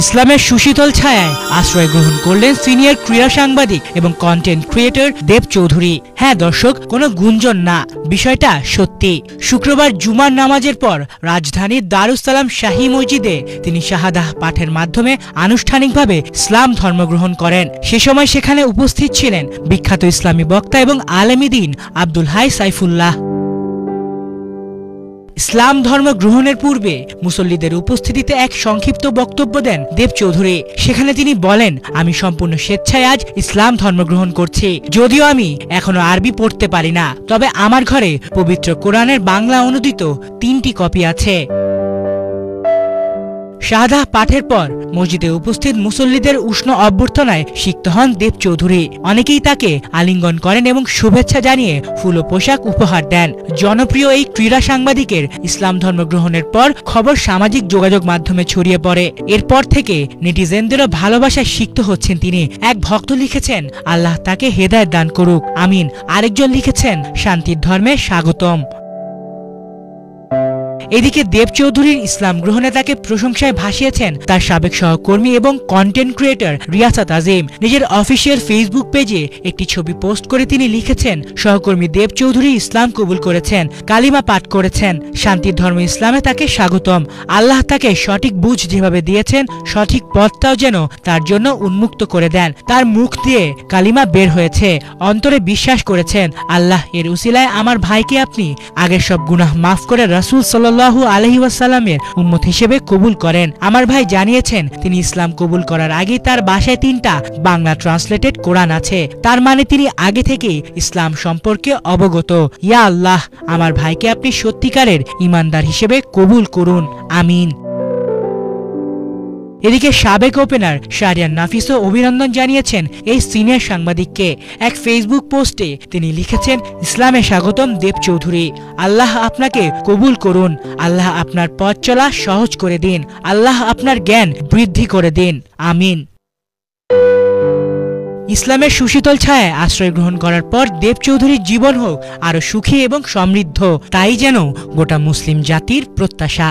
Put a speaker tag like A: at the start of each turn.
A: ইসলামের সুশীতল ছায়ায় আশ্রয় গ্রহণ করলেন সিনিয়র ক্রীড়া সাংবাদিক এবং কন্টেন্ট ক্রিয়েটর দেব চৌধুরী। হ্যাঁ দর্শক, কোনো গুঞ্জন না, বিষয়টা সত্যি। শুক্রবার জুমার নামাজের পর রাজধানীর দারুস সালাম শাহী মসজিদে তিনি শাহাদাহ পাঠের মাধ্যমে আনুষ্ঠানিকভাবে ইসলাম ধর্মগ্রহণ করেন। সে সময় সেখানে উপস্থিত ছিলেন বিখ্যাত ইসলামী বক্তা এবং আলেমী দ্বীন আব্দুল হাই সাইফুল্লাহ। ইসলাম ধর্ম গ্রহণের পূর্বে মুসল্লিদের উপস্থিতিতে এক সংক্ষিপ্ত বক্তব্য দেন দেব চৌধুরী। সেখানে তিনি বলেন, আমি সম্পূর্ণ স্বেচ্ছায় আজ ইসলাম ধর্ম গ্রহণ করছি। যদিও আমি এখনো আরবি পড়তে পারি না, তবে আমার ঘরে পবিত্র কোরআনের বাংলা অনুদিত 3টি কপি আছে। শাহাদাহ পাঠের পর মসজিদে উপস্থিত মুসল্লিদের উষ্ণ অভ্যর্থনায় সিক্ত হন দেব চৌধুরী। অনেকেই তাকে আলিঙ্গন করেন এবং শুভেচ্ছা জানিয়ে ফুল ও পোশাক উপহার দেন। জনপ্রিয় এই ক্রীড়া সাংবাদিকের ইসলাম ধর্ম গ্রহণের পর খবর সামাজিক যোগাযোগ মাধ্যমে ছড়িয়ে পড়ে। এরপর থেকে নেটিজেনদেরও ভালোবাসায় সিক্ত হচ্ছেন তিনি। এক ভক্ত লিখেছেন, আল্লাহ তাকে হেদায়েত দান করুক, আমিন। আরেকজন লিখেছেন, শান্তির ধর্মে স্বাগতম। এদিকে দেব চৌধুরীর ইসলাম গ্রহণে তাকে প্রশংসায় ভাসিয়েছেন তার সাবেক সহকর্মী এবং কন্টেন্ট ক্রিয়েটর রিয়াসাত আজিম। নিজের অফিসিয়াল ফেসবুক পেজে একটি ছবি পোস্ট করে তিনি লিখেছেন, সহকর্মী দেব চৌধুরী ইসলাম কবুল করেছেন, কালিমা পাঠ করেছেন, শান্তির ধর্ম ইসলামে তাকে স্বাগতম। আল্লাহ তাকে সঠিক বুঝ যেভাবে দিয়েছেন, সঠিক পথটাও যেন তার জন্য উন্মুক্ত করে দেন। তার মুখ দিয়ে কালিমা বের হয়েছে, অন্তরে বিশ্বাস করেছেন, আল্লাহ এর উসিলায় আমার ভাইকে আপনি আগের সব গুনাহ মাফ করে রাসূল সাল্লাল্লাহু আলাইহি ওয়াসাল্লামের উম্মত হিসেবে কবুল করেন। আমার ভাই জানিয়েছেন, তিনি ইসলাম কবুল করার আগে তার বাসায় 3টা বাংলা ট্রান্সলেটেড কোরআন আছে। তার মানে তিনি আগে থেকেই ইসলাম সম্পর্কে অবগত। ইয়া আল্লাহ, আমার ভাইকে আপনি সত্যিকারের ঈমানদার হিসেবে কবুল করুন, আমিন। এদিকে সাবেক ওপেনার শাহরিয়ার নাফিসও অভিনন্দন জানিয়েছেন এই সিনিয়র সাংবাদিককে। এক ফেসবুক পোস্টে তিনি লিখেছেন, ইসলামে স্বাগতম দেব চৌধুরী, আল্লাহ আপনাকে কবুল করুন, আল্লাহ আপনার পথ চলা সহজ করে দিন, আল্লাহ আপনার জ্ঞান বৃদ্ধি করে দিন, আমিন। ইসলামের সুশীতল ছায়ায় আশ্রয় গ্রহণ করার পর দেব চৌধুরীর জীবন হোক আরো সুখী এবং সমৃদ্ধ, তাই যেন গোটা মুসলিম জাতির প্রত্যাশা।